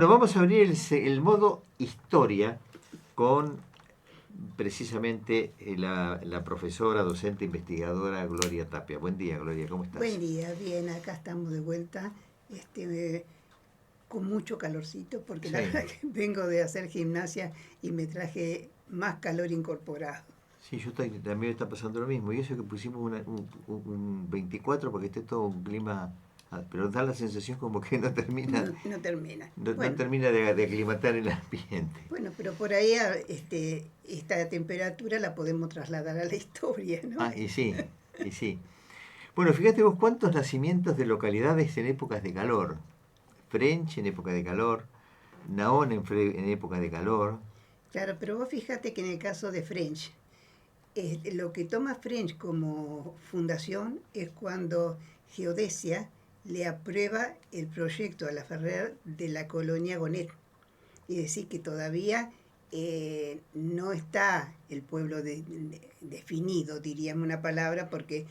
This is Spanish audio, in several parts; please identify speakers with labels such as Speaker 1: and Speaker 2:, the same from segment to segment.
Speaker 1: Bueno, vamos a abrir el modo historia con precisamente la profesora, docente, investigadora Gloria Tapia. Buen día, Gloria, ¿cómo
Speaker 2: Buen
Speaker 1: estás?
Speaker 2: día, bien, acá estamos de vuelta, con mucho calorcito, porque la
Speaker 1: Sí,
Speaker 2: verdad que vengo de hacer gimnasia y me traje más calor incorporado.
Speaker 1: sí, también me está pasando lo mismo. Y eso que pusimos un 24 porque esté todo un clima, pero da la sensación como que no termina,
Speaker 2: No, no termina.
Speaker 1: no termina de aclimatar el ambiente.
Speaker 2: Pero por ahí esta temperatura la podemos trasladar a la historia, ¿no?
Speaker 1: Ah, y sí. Bueno, fíjate vos cuántos nacimientos de localidades en épocas de calor. French en época de calor, Nahón en época de calor.
Speaker 2: Claro, pero vos fíjate que en el caso de French, lo que toma French como fundación es cuando Geodesia le aprueba el proyecto a la Ferrer de la colonia Gonet. Es decir, que todavía no está el pueblo definido, diríamos una palabra, porque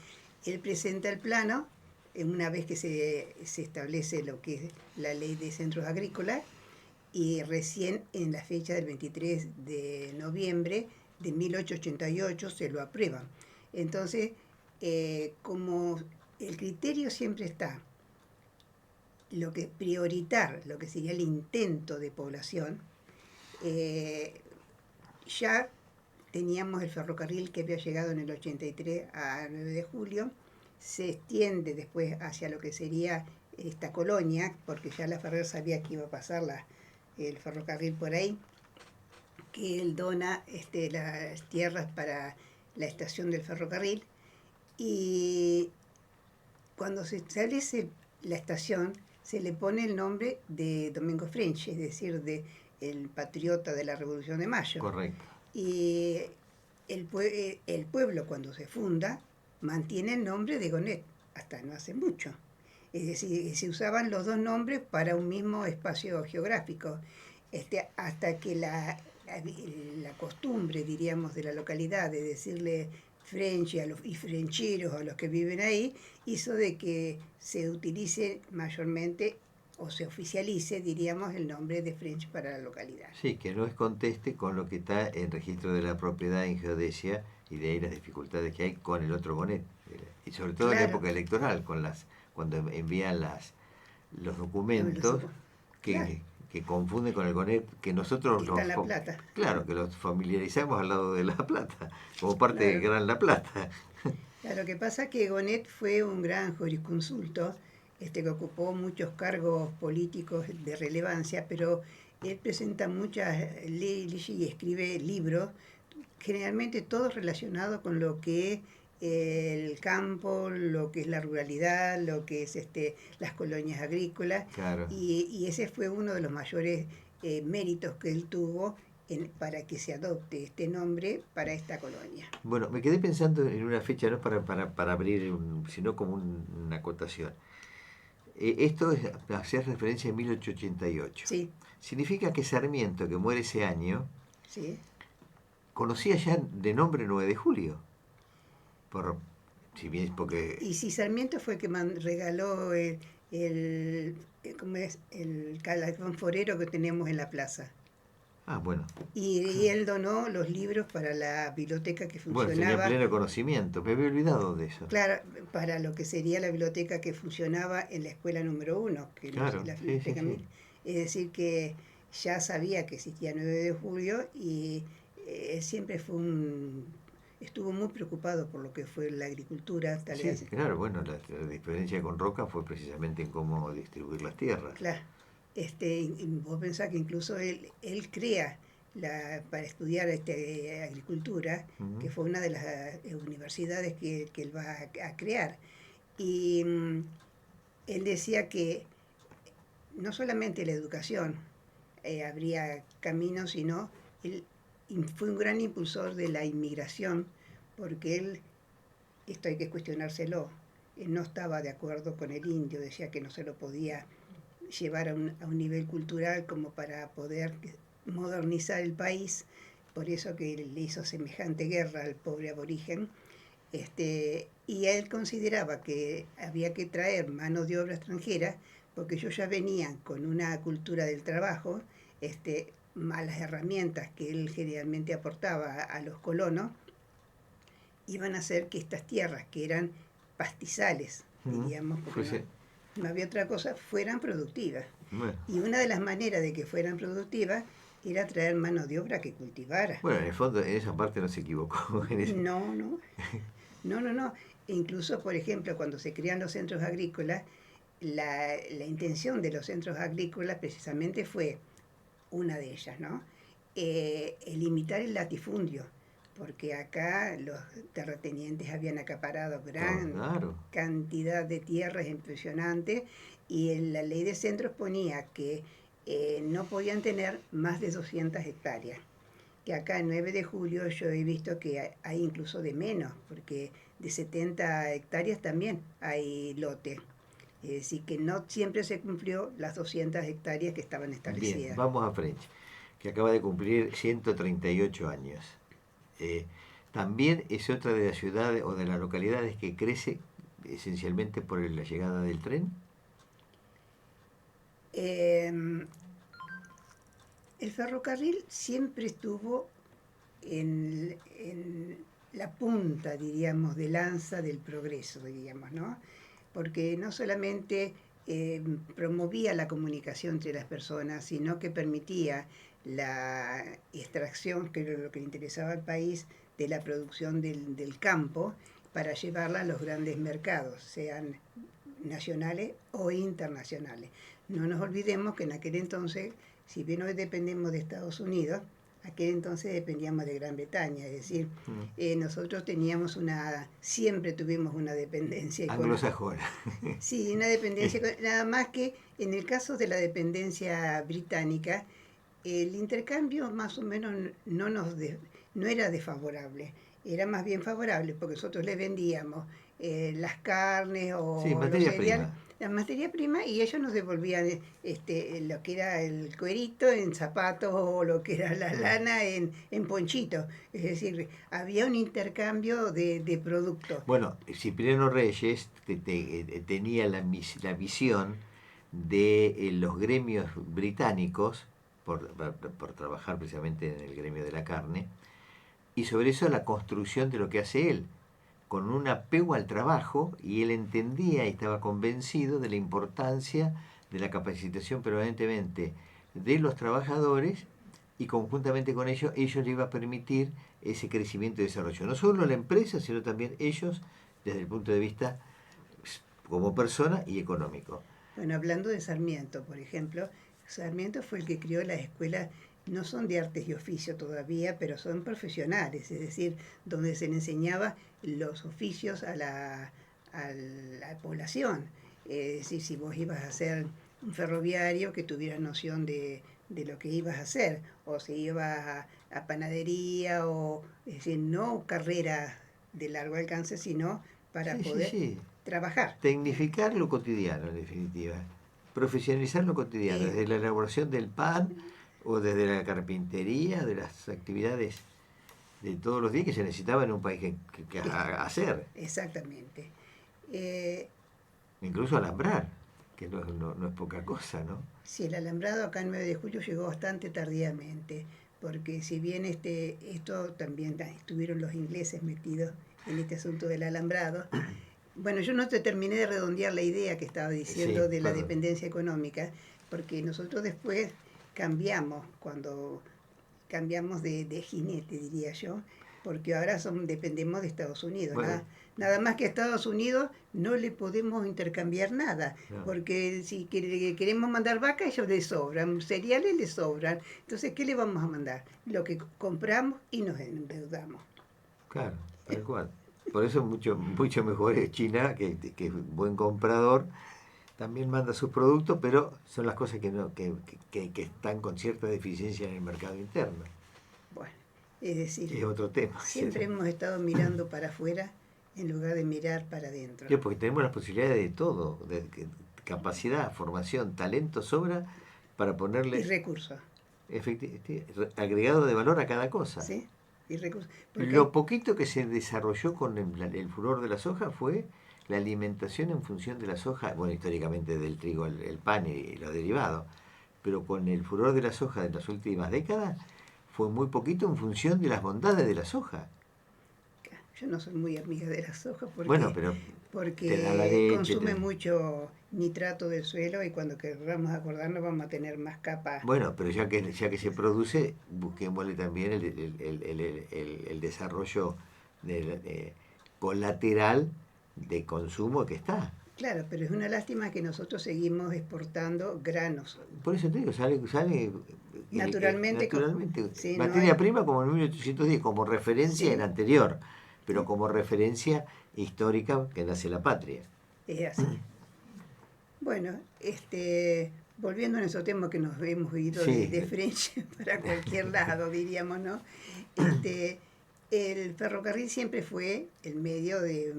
Speaker 2: él presenta el plano una vez que se establece lo que es la ley de centros agrícolas y recién en la fecha del 23 de noviembre de 1888 se lo aprueban. Entonces, como el criterio siempre está, lo que prioritar, lo que sería el intento de población, eh, ya teníamos el ferrocarril que había llegado en el 83 a 9 de julio, se extiende después hacia lo que sería esta colonia, porque ya la Ferrer sabía que iba a pasar el ferrocarril por ahí, que él dona las tierras para la estación del ferrocarril, y cuando se establece la estación se le pone el nombre de Domingo French, es decir, de el patriota de la Revolución de Mayo.
Speaker 1: Correcto.
Speaker 2: Y el pueblo cuando se funda mantiene el nombre de Gonet, hasta no hace mucho. Es decir, se usaban los dos nombres para un mismo espacio geográfico, hasta que la costumbre, diríamos, de la localidad de decirle French y frencheros a los que viven ahí, hizo de que se utilice mayormente o se oficialice, diríamos, el nombre de French para la localidad.
Speaker 1: Sí, que no es conteste con lo que está en registro de la propiedad en geodesia y de ahí las dificultades que hay con el otro Bonet. Y sobre todo en la
Speaker 2: Claro,
Speaker 1: época electoral, cuando envían los
Speaker 2: los
Speaker 1: documentos
Speaker 2: claro,
Speaker 1: que confunden con el Bonet, que nosotros
Speaker 2: que está en La Plata.
Speaker 1: claro, que los familiarizamos al lado de La Plata, como parte de
Speaker 2: Claro.
Speaker 1: Gran La Plata.
Speaker 2: Lo que pasa es que Gonet fue un gran jurisconsulto, que ocupó muchos cargos políticos de relevancia, pero él presenta muchas leyes y escribe libros, generalmente todos relacionados con lo que es el campo, lo que es la ruralidad, lo que es las colonias agrícolas,
Speaker 1: Claro.
Speaker 2: y ese fue uno de los mayores méritos que él tuvo para que se adopte este nombre para esta colonia.
Speaker 1: Bueno, me quedé pensando en una fecha, no para abrir, sino como una acotación. Esto es hacer referencia a 1888.
Speaker 2: Sí,
Speaker 1: Significa que Sarmiento, que muere ese año,
Speaker 2: sí.
Speaker 1: conocía ya de nombre 9 de julio. Por, si bien porque...
Speaker 2: Y si Sarmiento fue el que regaló ¿cómo es? El calafón forero que tenemos en la plaza.
Speaker 1: Ah, bueno.
Speaker 2: Y él donó los libros para la biblioteca que
Speaker 1: Bueno, tenía
Speaker 2: funcionaba,
Speaker 1: pleno conocimiento. Me había olvidado de eso.
Speaker 2: claro, para lo que sería la biblioteca que funcionaba en la escuela número 1, que no es
Speaker 1: Claro,
Speaker 2: la
Speaker 1: sí, sí,
Speaker 2: biblioteca
Speaker 1: sí.
Speaker 2: mil. Es decir, que ya sabía que existía 9 de julio y siempre estuvo muy preocupado por lo que fue la agricultura, tal
Speaker 1: Sí,
Speaker 2: vez.
Speaker 1: claro, bueno, la diferencia con Roca fue precisamente en cómo distribuir las tierras.
Speaker 2: Claro, y vos pensás que incluso él crea para estudiar agricultura,
Speaker 1: Ujú.
Speaker 2: que fue una de las universidades que él va a crear. Y él decía que no solamente la educación habría caminos, sino él fue un gran impulsor de la inmigración, porque él, esto hay que cuestionárselo, él no estaba de acuerdo con el indio, decía que no se lo podía llevar a un nivel cultural como para poder modernizar el país, por eso que le hizo semejante guerra al pobre aborigen, y él consideraba que había que traer mano de obra extranjera porque ellos ya venían con una cultura del trabajo, a las herramientas que él generalmente aportaba a los colonos, iban a hacer que estas tierras, que eran pastizales, diríamos, porque
Speaker 1: Pues,
Speaker 2: no había otra cosa, fueran productivas.
Speaker 1: bueno.
Speaker 2: Y una de las maneras de que fueran productivas era traer mano de obra que cultivara.
Speaker 1: Bueno, en el fondo, en esa parte no se equivocó. En eso.
Speaker 2: No, no, no. Incluso, por ejemplo, cuando se crean los centros agrícolas, la intención de los centros agrícolas precisamente fue una de ellas, ¿no? Limitar el latifundio, porque acá los terratenientes habían acaparado gran
Speaker 1: Claro.
Speaker 2: cantidad de tierras impresionantes y la ley de centros ponía que no podían tener más de 200 hectáreas. Que acá en 9 de julio yo he visto que hay incluso de menos, porque de 70 hectáreas también hay lote. Es decir, que no siempre se cumplió las 200 hectáreas que estaban
Speaker 1: Bien,
Speaker 2: establecidas.
Speaker 1: vamos a French, que acaba de cumplir 138 años. También es otra de las ciudades o de las localidades que crece esencialmente por la llegada del tren.
Speaker 2: Eh, el ferrocarril siempre estuvo en la punta, diríamos, de lanza del progreso, diríamos, ¿no? Porque no solamente promovía la comunicación entre las personas, sino que permitía la extracción, que era lo que le interesaba al país, de la producción del campo para llevarla a los grandes mercados, sean nacionales o internacionales. No nos olvidemos que en aquel entonces, si bien hoy dependemos de Estados Unidos, aquel entonces dependíamos de Gran Bretaña, es decir, nosotros siempre tuvimos una dependencia económica.
Speaker 1: Anglosajona.
Speaker 2: Sí, una dependencia, nada más que en el caso de la dependencia británica, el intercambio más o menos no era desfavorable, era más bien favorable, porque nosotros le vendíamos las carnes
Speaker 1: Sí,
Speaker 2: o los
Speaker 1: materia
Speaker 2: cereales,
Speaker 1: prima.
Speaker 2: la materia prima, y ellos nos devolvían lo que era el cuerito en zapatos o lo que era la lana en ponchitos. Es decir, había un intercambio de productos.
Speaker 1: Bueno, Cipriano Reyes tenía la visión de los gremios británicos, por trabajar precisamente en el gremio de la carne, y sobre eso la construcción de lo que hace él, con un apego al trabajo, y él entendía y estaba convencido de la importancia de la capacitación permanentemente de los trabajadores, y conjuntamente con ellos le iba a permitir ese crecimiento y desarrollo. No solo la empresa, sino también ellos desde el punto de vista como persona y económico.
Speaker 2: Bueno, hablando de Sarmiento, por ejemplo, Sarmiento fue el que crió las escuelas, no son de artes y oficio todavía, pero son profesionales, es decir, donde se le enseñaba los oficios a la población. Es decir, si vos ibas a ser un ferroviario, que tuvieras noción de lo que ibas a hacer, o si ibas a panadería, es decir, no carrera de largo alcance, sino para
Speaker 1: Sí, sí,
Speaker 2: poder
Speaker 1: sí.
Speaker 2: trabajar.
Speaker 1: Tecnificar lo cotidiano, en definitiva. Profesionalizar lo cotidiano, desde la elaboración del pan o desde la carpintería, de las actividades de todos los días que se necesitaba en un país que hacer.
Speaker 2: Exactamente.
Speaker 1: Incluso alambrar, que no es poca cosa, ¿no?
Speaker 2: Sí, el alambrado acá en 9 de julio llegó bastante tardíamente, porque si bien esto también estuvieron los ingleses metidos en este asunto del alambrado. Bueno, yo no te terminé de redondear la idea que estaba diciendo
Speaker 1: Sí,
Speaker 2: de la
Speaker 1: perdón.
Speaker 2: dependencia económica, porque nosotros después cuando cambiamos de jinete, diría yo, porque ahora dependemos de Estados Unidos.
Speaker 1: Bueno,
Speaker 2: Nada más que a Estados Unidos no le podemos intercambiar nada,
Speaker 1: no.
Speaker 2: porque si queremos mandar vacas, ellos les sobran, cereales les sobran. Entonces, ¿qué le vamos a mandar? Lo que compramos y nos endeudamos.
Speaker 1: Claro, tal cual. Por eso mucho mejor es China, que es un buen comprador, también manda sus productos, pero son las cosas que están con cierta deficiencia en el mercado interno.
Speaker 2: Bueno, es decir,
Speaker 1: Es otro tema.
Speaker 2: siempre hemos estado mirando para afuera en lugar de mirar para adentro.
Speaker 1: Sí, porque tenemos las posibilidades de todo, capacidad, formación, talento sobra para
Speaker 2: Y
Speaker 1: ponerle
Speaker 2: recursos,
Speaker 1: agregado de valor a cada cosa.
Speaker 2: ¿sí? Y recursos. Porque
Speaker 1: Lo poquito que se desarrolló con el furor de la soja fue la alimentación en función de la soja, bueno, históricamente del trigo, el pan y los derivados, pero con el furor de la soja de las últimas décadas, fue muy poquito en función de las bondades de la soja.
Speaker 2: Yo no soy muy amiga de la soja
Speaker 1: Bueno,
Speaker 2: porque,
Speaker 1: pero te da la
Speaker 2: porque
Speaker 1: leche.
Speaker 2: consume mucho nitrato del suelo y cuando queramos acordarnos vamos a tener más capas.
Speaker 1: Bueno, pero ya que se produce, busquémosle también el desarrollo colateral de consumo que está.
Speaker 2: Claro, pero es una lástima que nosotros seguimos exportando granos.
Speaker 1: Por eso te digo, sale
Speaker 2: Naturalmente,
Speaker 1: naturalmente.
Speaker 2: sí, no
Speaker 1: Materia
Speaker 2: hay,
Speaker 1: prima como en 1810, como referencia en
Speaker 2: sí,
Speaker 1: anterior, pero
Speaker 2: sí,
Speaker 1: como referencia histórica que nace la patria.
Speaker 2: es así. Bueno, volviendo a nuestro tema que nos hemos ido
Speaker 1: Sí,
Speaker 2: de French para cualquier lado, diríamos, ¿no? Este, el ferrocarril siempre fue el medio de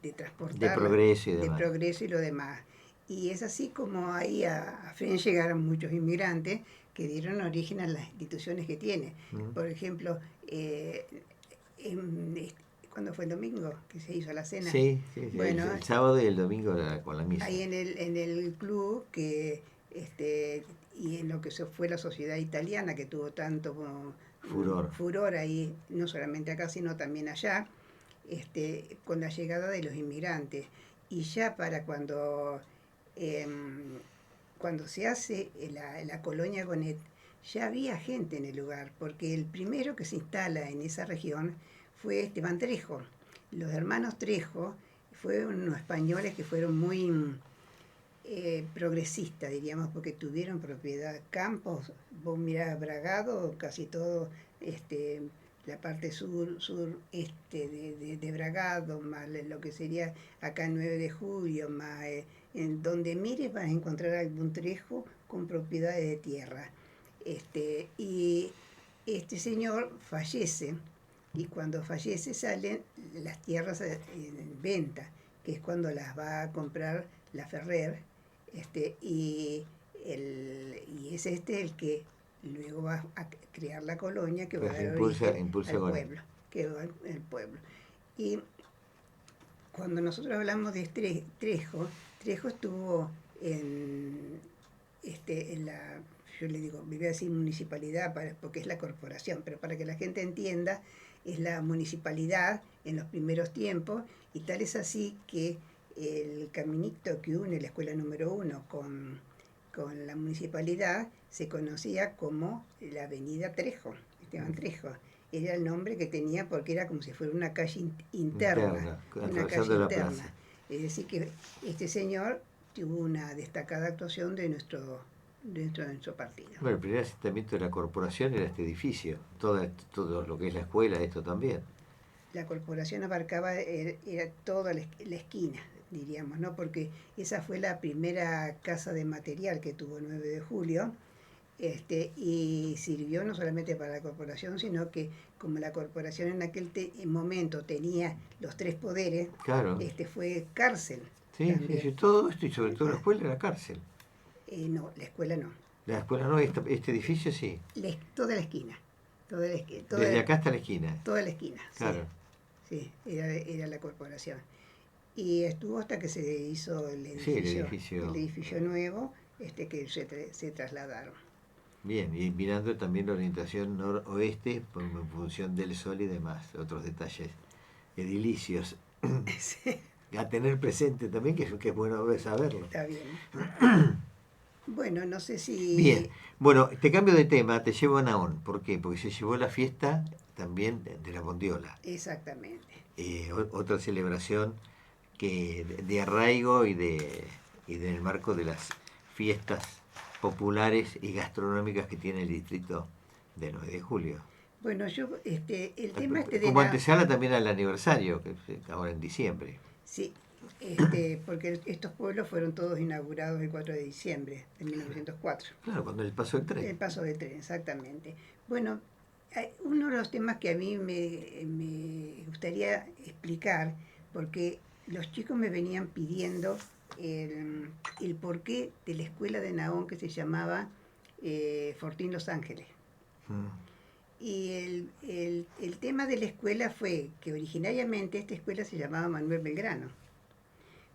Speaker 1: de
Speaker 2: transportar,
Speaker 1: progreso y
Speaker 2: de
Speaker 1: demás.
Speaker 2: progreso y lo demás. Y es así como ahí a French llegaron muchos inmigrantes que dieron origen a las instituciones que tiene.
Speaker 1: ¿Mm?
Speaker 2: Por ejemplo, ¿cuándo fue el domingo que se hizo la cena?
Speaker 1: Sí, sí, sí,
Speaker 2: Bueno,
Speaker 1: el sábado y el domingo con la misa.
Speaker 2: ahí en el club que y en lo que se fue la sociedad italiana que tuvo tanto
Speaker 1: Furor.
Speaker 2: furor ahí, no solamente acá sino también allá, con la llegada de los inmigrantes. Y ya para cuando se hace la colonia Gonet, ya había gente en el lugar, porque el primero que se instala en esa región fue Esteban Trejo. Los hermanos Trejo fueron unos españoles que fueron muy progresistas, diríamos, porque tuvieron propiedad, campos, vos mirás Bragado, casi todo, la parte sureste de Bragado, más lo que sería acá 9 de julio, más en donde mires vas a encontrar algún trejo con propiedades de tierra. Y este señor fallece, y cuando fallece salen las tierras en venta, que es cuando las va a comprar la Ferrer, y es el que luego va a crear la colonia que va a
Speaker 1: Pues
Speaker 2: dar origen
Speaker 1: impulsa
Speaker 2: al
Speaker 1: con él.
Speaker 2: pueblo, que va el pueblo. Y cuando nosotros hablamos de Trejo, Trejo estuvo en la, yo le digo, voy a decir municipalidad porque es la corporación, pero para que la gente entienda, es la municipalidad en los primeros tiempos, y tal es así que el caminito que une la escuela número 1 con la municipalidad se conocía como la avenida Trejo, Esteban Trejo. Era el nombre que tenía porque era como si fuera una calle interna,
Speaker 1: Interna,
Speaker 2: una calle
Speaker 1: atravesando la
Speaker 2: interna.
Speaker 1: plaza.
Speaker 2: Es decir, que este señor tuvo una destacada actuación de nuestro partido.
Speaker 1: Bueno, el primer asentamiento de la corporación era este edificio, todo lo que es la escuela, esto también.
Speaker 2: La corporación abarcaba era toda la esquina, diríamos, ¿no? Porque esa fue la primera casa de material que tuvo 9 de julio, y sirvió no solamente para la corporación, sino que como la corporación en aquel momento tenía los 3 poderes,
Speaker 1: Claro.
Speaker 2: fue cárcel
Speaker 1: Sí, sí,
Speaker 2: también.
Speaker 1: sí, todo esto y sobre todo la escuela era cárcel.
Speaker 2: No, la escuela no.
Speaker 1: La escuela no, este edificio sí.
Speaker 2: Toda la esquina. Toda la,
Speaker 1: Desde acá hasta la esquina.
Speaker 2: toda la esquina, sí.
Speaker 1: Claro.
Speaker 2: Sí, era la corporación. Y estuvo hasta que se hizo
Speaker 1: Sí, el
Speaker 2: el
Speaker 1: edificio.
Speaker 2: edificio nuevo, que se trasladaron.
Speaker 1: Bien, y mirando también la orientación noroeste en función del sol y demás, otros detalles edilicios.
Speaker 2: Sí,
Speaker 1: A tener presente también, que es bueno saberlo.
Speaker 2: está bien. Bueno, no sé
Speaker 1: Bien,
Speaker 2: si
Speaker 1: bueno, te cambio de tema, te llevo a Naón. ¿Por qué? Porque se llevó la fiesta también de la bondiola.
Speaker 2: exactamente.
Speaker 1: Otra celebración que de arraigo y del marco de las fiestas populares y gastronómicas que tiene el distrito de 9 de julio.
Speaker 2: Bueno, el tema de
Speaker 1: Como antesala también al aniversario, que es ahora en diciembre.
Speaker 2: sí, porque estos pueblos fueron todos inaugurados el 4 de diciembre de 1904.
Speaker 1: Claro, cuando el paso del tren.
Speaker 2: El paso de tren, exactamente. Bueno, uno de los temas que a mí me gustaría explicar, porque los chicos me venían pidiendo el porqué de la escuela de Nahón que se llamaba Fortín Los Ángeles.
Speaker 1: Mm.
Speaker 2: Y el tema de la escuela fue que originariamente esta escuela se llamaba Manuel Belgrano.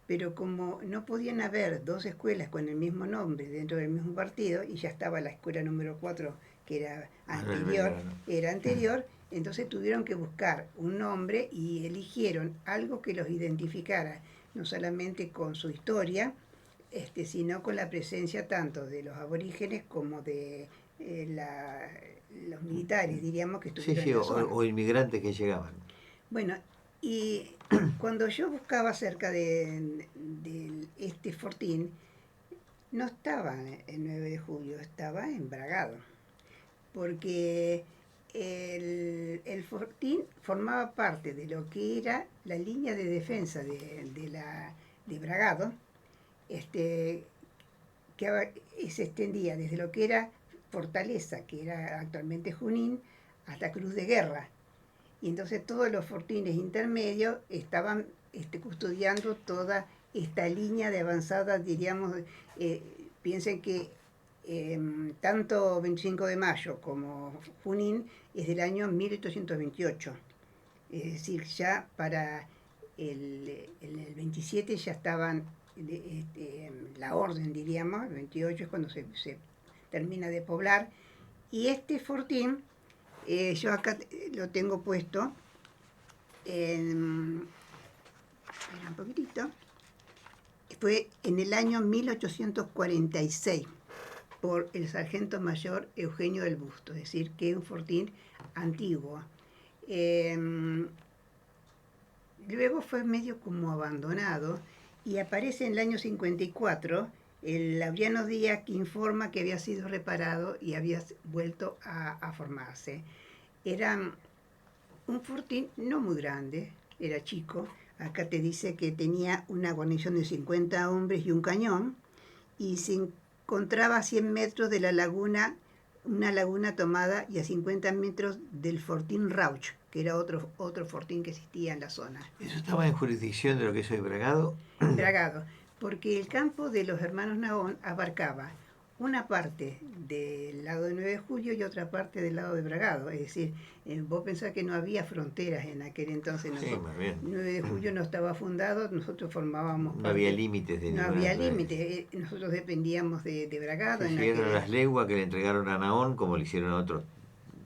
Speaker 2: pero como no podían haber dos escuelas con el mismo nombre dentro del mismo partido, y ya estaba la escuela número 4 que era anterior, entonces tuvieron que buscar un nombre y eligieron algo que los identificara, no solamente con su historia, sino con la presencia tanto de los aborígenes como de los militares, diríamos, que
Speaker 1: Sí,
Speaker 2: estuvieron
Speaker 1: sí,
Speaker 2: en la zona.
Speaker 1: o inmigrantes que llegaban.
Speaker 2: Bueno, y cuando yo buscaba acerca de este fortín, no estaba en 9 de julio, estaba en Bragado, porque el fortín formaba parte de lo que era la línea de defensa de Bragado, que se extendía desde lo que era Fortaleza, que era actualmente Junín, hasta Cruz de Guerra. Y entonces todos los fortines intermedios estaban custodiando toda esta línea de avanzada, diríamos. Piensen que tanto 25 de mayo como Junín es del año 1828. Es decir, ya para el 27 ya estaban la orden, diríamos. El 28 es cuando se termina de poblar. Y este fortín, yo acá lo tengo puesto espera un poquitito. Fue en el año 1846 por el sargento mayor Eugenio del Busto, es decir, que es un fortín antiguo. Luego fue medio como abandonado y aparece en el año 54 el Laureano Díaz, que informa que había sido reparado y había vuelto a formarse. Era un fortín no muy grande, era chico. Acá te dice que tenía una guarnición de 50 hombres y un cañón, y se encontraba a 100 metros de la laguna, una laguna tomada, y a 50 metros del fortín Rauch, que era otro fortín que existía en la zona.
Speaker 1: ¿Eso estaba en jurisdicción de lo que es hoy Bragado?
Speaker 2: Bragado, porque el campo de los hermanos Nahón abarcaba una parte del lado de 9 de julio y otra parte del lado de Bragado. Es decir, vos pensás que no había fronteras en aquel entonces.
Speaker 1: Sí, más bien.
Speaker 2: 9 de julio no estaba fundado, nosotros formábamos
Speaker 1: No
Speaker 2: parte.
Speaker 1: había límites de
Speaker 2: No
Speaker 1: ninguna
Speaker 2: había
Speaker 1: naturaleza.
Speaker 2: límites, nosotros dependíamos de Bragado.
Speaker 1: Sí, siguieron las leguas que le entregaron a Naón, como le hicieron a otros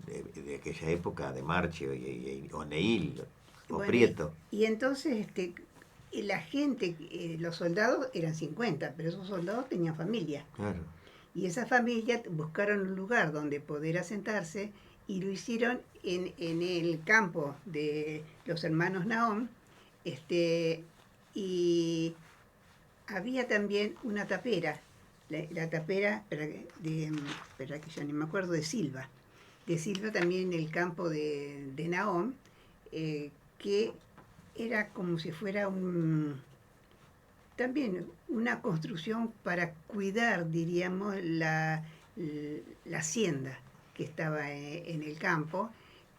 Speaker 1: de aquella época, de Marche o Neil o
Speaker 2: Bueno,
Speaker 1: Prieto.
Speaker 2: y entonces la gente, los soldados eran 50, pero esos soldados tenían familia.
Speaker 1: Claro.
Speaker 2: Y esa familia buscaron un lugar donde poder asentarse y lo hicieron en el campo de los hermanos Nahón. Y había también una tapera, la tapera, espera que ya ni me acuerdo, de Silva. De Silva también en el campo de Nahón, que era como si fuera también una construcción para cuidar, diríamos, la hacienda que estaba en el campo.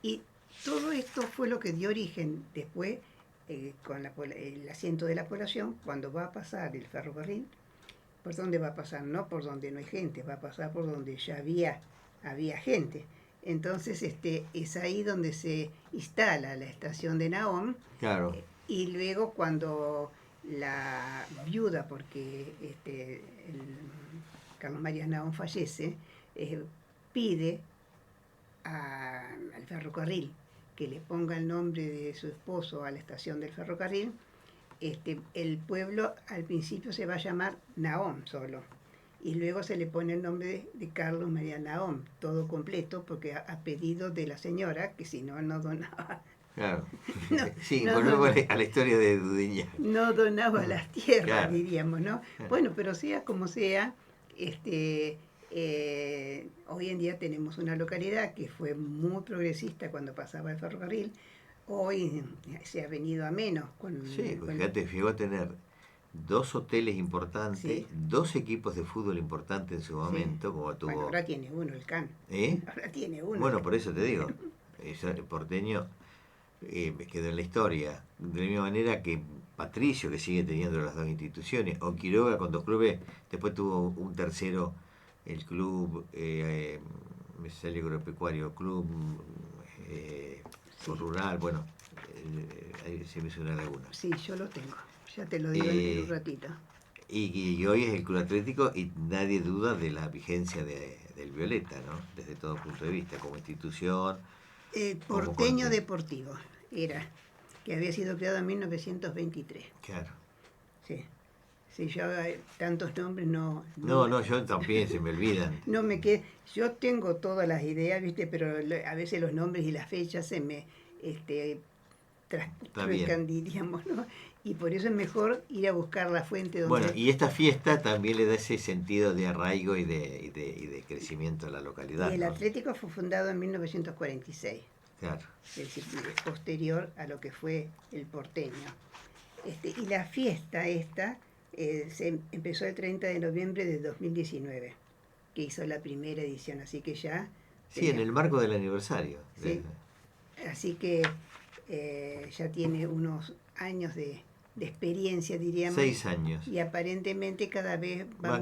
Speaker 2: Y todo esto fue lo que dio origen después, con el asiento de la población, cuando va a pasar el ferrocarril. ¿Por dónde va a pasar? No por donde no hay gente, va a pasar por donde ya había gente. Entonces es ahí donde se instala la estación de Nahón.
Speaker 1: Claro.
Speaker 2: Y luego cuando la viuda, porque Carlos María Nahón fallece, pide al ferrocarril que le ponga el nombre de su esposo a la estación del ferrocarril. El pueblo al principio se va a llamar Nahón solo, y luego se le pone el nombre de Carlos María Nahón, todo completo, porque a pedido de la señora, que si no, no donaba.
Speaker 1: Claro.
Speaker 2: No,
Speaker 1: sí,
Speaker 2: no,
Speaker 1: volvemos
Speaker 2: no,
Speaker 1: a la historia de Dudiña.
Speaker 2: no donaba las tierras,
Speaker 1: Claro.
Speaker 2: diríamos, ¿no?
Speaker 1: Claro.
Speaker 2: Bueno, pero sea como sea, hoy en día tenemos una localidad que fue muy progresista cuando pasaba el ferrocarril. Hoy se ha venido a menos.
Speaker 1: Sí, fíjate, llegó a tener 2 hoteles importantes,
Speaker 2: Sí.
Speaker 1: 2 equipos de fútbol importantes en su momento,
Speaker 2: Sí.
Speaker 1: como tuvo...
Speaker 2: Bueno, ahora tiene uno el CAN.
Speaker 1: ¿Eh?
Speaker 2: Ahora tiene uno.
Speaker 1: Bueno, por eso te digo, el porteño quedó en la historia. De la misma manera que Patricio, que sigue teniendo las 2 instituciones, o Quiroga con 2 clubes, después tuvo un tercero, el club, me sale agropecuario, club
Speaker 2: Sí.
Speaker 1: rural, bueno, ahí se me hizo una laguna.
Speaker 2: Sí, yo lo tengo. Ya te lo digo en un ratito.
Speaker 1: Y hoy es el Club Atlético y nadie duda de la vigencia del Violeta, ¿no? Desde todo punto de vista, como institución, como
Speaker 2: Porteño Deportivo era, que había sido creado en 1923.
Speaker 1: Claro.
Speaker 2: Sí. Si yo tantos nombres no...
Speaker 1: No, yo también se me olvidan.
Speaker 2: No me quedé, yo tengo todas las ideas, ¿viste? Pero a veces los nombres y las fechas se me trascan, diríamos, ¿no? Y por eso es mejor ir a buscar la fuente donde...
Speaker 1: Bueno, y esta fiesta también le da ese sentido de arraigo y de crecimiento a la localidad.
Speaker 2: Y el
Speaker 1: ¿no?
Speaker 2: Atlético fue fundado en 1946.
Speaker 1: Claro.
Speaker 2: Es decir, posterior a lo que fue el porteño. Y la fiesta esta se empezó el 30 de noviembre de 2019, que hizo la primera edición, así que ya...
Speaker 1: Sí, en el marco del aniversario.
Speaker 2: Sí. Así que ya tiene unos años de experiencia, diríamos.
Speaker 1: 6 años.
Speaker 2: Y aparentemente cada vez
Speaker 1: va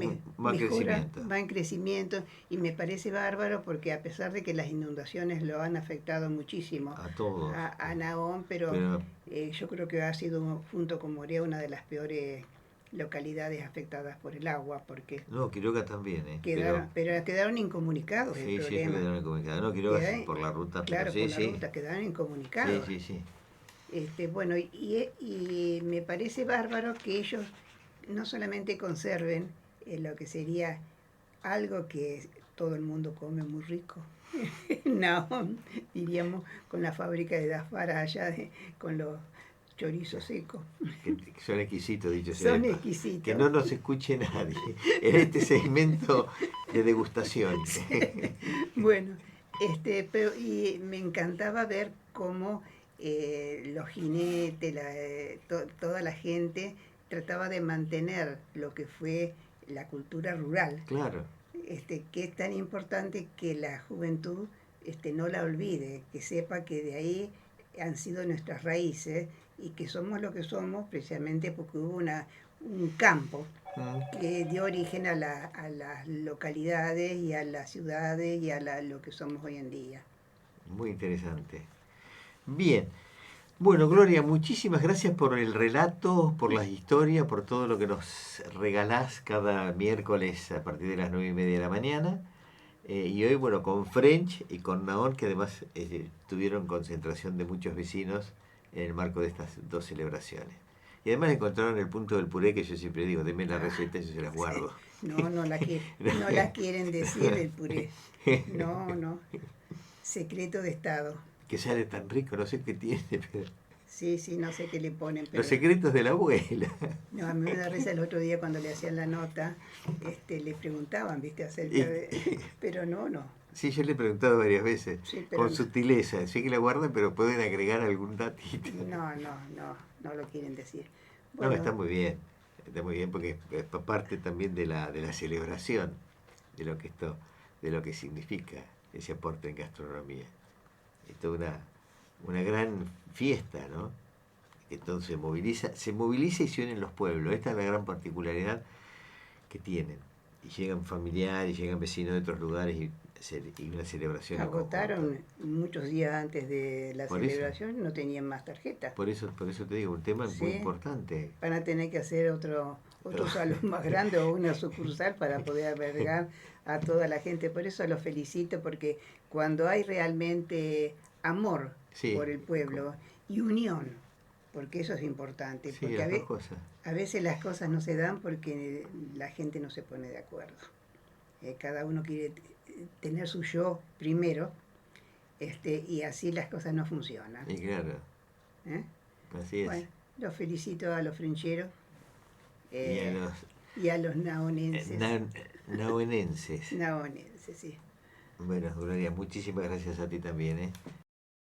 Speaker 2: en crecimiento. Y me parece bárbaro porque a pesar de que las inundaciones lo han afectado muchísimo
Speaker 1: a todos,
Speaker 2: a Naón, pero yo creo que ha sido, junto con Morea, una de las peores localidades afectadas por el agua, porque...
Speaker 1: No, Quiroga también,
Speaker 2: pero quedaron incomunicados.
Speaker 1: Sí, quedaron incomunicados. No, Quiroga por la ruta.
Speaker 2: Claro,
Speaker 1: pero
Speaker 2: por la ruta, quedaron incomunicados.
Speaker 1: Sí.
Speaker 2: Bueno, y me parece bárbaro que ellos no solamente conserven lo que sería algo que todo el mundo come muy rico, no, diríamos, con la fábrica de Dafara allá, con los chorizos secos.
Speaker 1: Que son exquisitos, dicho
Speaker 2: sea. Son exquisitos.
Speaker 1: Que no nos escuche nadie en este segmento de degustación.
Speaker 2: Sí. Bueno, pero y me encantaba ver cómo los jinetes, toda la gente trataba de mantener lo que fue la cultura rural.
Speaker 1: Claro.
Speaker 2: Que es tan importante que la juventud no la olvide, que sepa que de ahí han sido nuestras raíces y que somos lo que somos precisamente porque hubo un campo que dio origen a las localidades y a las ciudades y a lo que somos hoy en día.
Speaker 1: Muy interesante. Bien. Bueno, Gloria, muchísimas gracias por el relato, por las historias, por todo lo que nos regalás cada miércoles a partir de las 9:30 de la mañana. Y hoy, bueno, con French y con Naón, que además tuvieron concentración de muchos vecinos en el marco de estas dos celebraciones. Y además encontraron el punto del puré, que yo siempre digo, denme la receta y yo se las guardo.
Speaker 2: No la quieren decir el puré. No. Secreto de Estado.
Speaker 1: Que sale tan rico, no sé qué tiene, pero...
Speaker 2: Sí, no sé qué le ponen. Pero...
Speaker 1: Los secretos de la abuela.
Speaker 2: No, a mí me da risa el otro día cuando le hacían la nota, le preguntaban, ¿viste? Acerca de... Pero no.
Speaker 1: Sí, yo le he preguntado varias veces,
Speaker 2: sí, pero
Speaker 1: con sutileza. Sé que la guardan, pero pueden agregar algún datito.
Speaker 2: No lo quieren decir. Bueno,
Speaker 1: no, está muy bien porque es parte también de la celebración de lo que significa ese aporte en gastronomía. Es toda una gran fiesta, ¿no? Entonces se moviliza y se unen los pueblos. Esta es la gran particularidad que tienen. Y llegan familiares, llegan vecinos de otros lugares y una celebración.
Speaker 2: Agotaron muchos días antes de la celebración, no tenían más tarjetas.
Speaker 1: Por eso te digo, un tema muy importante.
Speaker 2: Van a tener que hacer otro salón más grande o una sucursal para poder albergar a toda la gente. Por eso los felicito, porque cuando hay realmente amor por el pueblo y unión, porque eso es importante, porque a veces las cosas no se dan porque la gente no se pone de acuerdo. Cada uno quiere tener su yo primero, y así las cosas no funcionan.
Speaker 1: Y claro. Así es.
Speaker 2: Bueno, los felicito a los frencheros
Speaker 1: y
Speaker 2: a los naonenses.
Speaker 1: Naonenses.
Speaker 2: Naonenses, sí.
Speaker 1: Bueno, Gloria, muchísimas gracias a ti también,